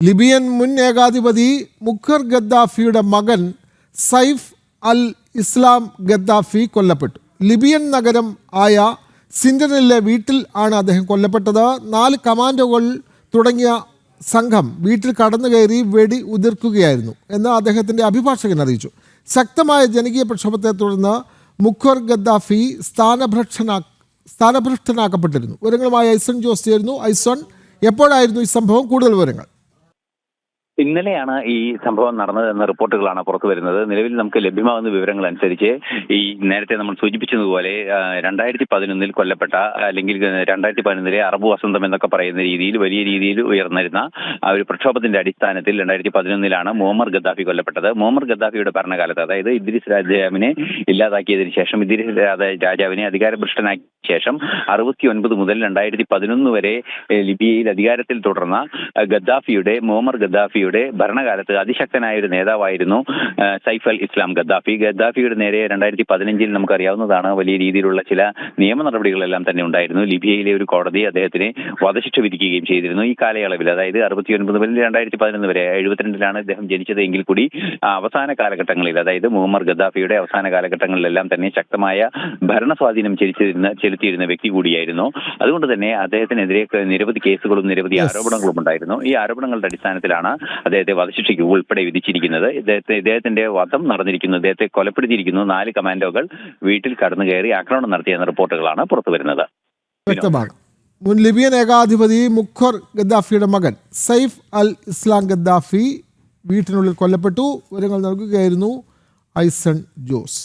Libyan മുൻ ഏകാധിപതി മുഖർ ഗദ്ദാഫിയുടെ മകൻ Saif Al ഇസ്ലാം Gaddafi കൊല്ലപ്പെട്ടു. ലിബിയൻ നഗരം ആയ സിൻഡനിലെ വീട്ടിൽ ആണ് അദ്ദേഹം കൊല്ലപ്പെട്ടത്. 4 കമാൻഡോകൾ തുടങ്ങിയ സംഘം വീട്ടിൽ കടന്നു കയറി വെടി ഉതിർക്കുകയായിരുന്നു എന്ന് അദ്ദേഹത്തിൻ്റെ അഭിഭാഷകൻ അറിയിച്ചു. ശക്തമായ ജനകീയ പ്രക്ഷോഭത്തെ തുടർന്ന് മുഖർ ഗദ്ദാഫി സ്ഥാനഭ്രഷ്ടനാക്കപ്പെട്ടിരുന്നു. വിവരങ്ങളുമായി ഐസൺ ജോസ് ചേരുന്നു. ഐസൺ, എപ്പോഴായിരുന്നു ഈ സംഭവം? കൂടുതൽ വിവരങ്ങൾ. ഇന്നലെയാണ് ഈ സംഭവം നടന്നതെന്ന റിപ്പോർട്ടുകളാണ് പുറത്തു വരുന്നത്. നിലവിൽ നമുക്ക് ലഭ്യമാകുന്ന വിവരങ്ങൾ അനുസരിച്ച് ഈ നേരത്തെ നമ്മൾ സൂചിപ്പിച്ചതുപോലെ 2011 കൊല്ലപ്പെട്ട, അല്ലെങ്കിൽ 2011 അറബ് വസന്തം എന്നൊക്കെ പറയുന്ന രീതിയിൽ വലിയ രീതിയിൽ ഉയർന്നിരുന്ന ആ ഒരു പ്രക്ഷോഭത്തിന്റെ അടിസ്ഥാനത്തിൽ 2011 മുഹമ്മർ ഗദ്ദാഫി കൊല്ലപ്പെട്ടത്. മുഹമ്മർ ഗദ്ദാഫിയുടെ ഭരണകാലത്ത്, അതായത് ഇദ്രിസ് രാജാവിനെ ഇല്ലാതാക്കിയതിനു ശേഷം, ഇദ്രിസ് രാജാവിനെ അധികാരഭ്രഷ്ടനാക്കിയ ശേഷം 69 മുതൽ 2011 വരെ ലിബിയയിൽ അധികാരത്തിൽ തുടർന്ന മുഹമ്മർ ഗദ്ദാഫിയുടെ ഭരണകാലത്ത് അതിശക്തനായ ഒരു നേതാവായിരുന്നു സൈഫ് അൽ ഇസ്ലാം ഗദ്ദാഫി. ഗദ്ദാഫിയുടെ നേരെ 2015 നമുക്കറിയാവുന്നതാണ് വലിയ രീതിയിലുള്ള ചില നിയമ നടപടികളെല്ലാം തന്നെ ഉണ്ടായിരുന്നു. ലിബിയയിലെ ഒരു കോടതി അദ്ദേഹത്തിന് വധശിക്ഷ വിധിക്കുകയും ചെയ്തിരുന്നു. ഈ കാലയളവിൽ, അതായത് 69 മുതൽ 2011 വരെ, 72 അദ്ദേഹം ജനിച്ചത് എങ്കിൽ കൂടി അവസാന കാലഘട്ടങ്ങളിൽ, അതായത് മുഹമ്മർ ഗദ്ദാഫിയുടെ അവസാന കാലഘട്ടങ്ങളിലെല്ലാം തന്നെ ശക്തമായ ഭരണ സ്വാധീനം ചെലുത്തിയിരുന്ന വ്യക്തി കൂടിയായിരുന്നു. അതുകൊണ്ട് തന്നെ അദ്ദേഹത്തിനെതിരെ നിരവധി കേസുകളും നിരവധി ആരോപണങ്ങളും ഉണ്ടായിരുന്നു. ഈ ആരോപണങ്ങളുടെ അടിസ്ഥാനത്തിലാണ് അദ്ദേഹത്തെ വധശിക്ഷയ്ക്ക് ഉൾപ്പെടെ വിധിച്ചിരിക്കുന്നത്. ഇദ്ദേഹത്തിന്റെ വധം നടന്നിരിക്കുന്നു, ഇദ്ദേഹത്തെ കൊലപ്പെടുത്തിയിരിക്കുന്നു. 4 കമാൻഡോകൾ വീട്ടിൽ കടന്നു കയറി ആക്രമണം നടത്തിയെന്ന റിപ്പോർട്ടുകളാണ് പുറത്തു വരുന്നത്. വ്യക്തമാണ്. മുൻ ലിബിയൻ ഏകാധിപതി മുഖർ ഗദ്ദാഫിയുടെ മകൻ സൈഫ് അൽ ഇസ്ലാം ഗദ്ദാഫി വീട്ടിനുള്ളിൽ കൊല്ലപ്പെട്ടു. വിവരങ്ങൾ നൽകുകയായിരുന്നു ഐസൺ ജോസ്.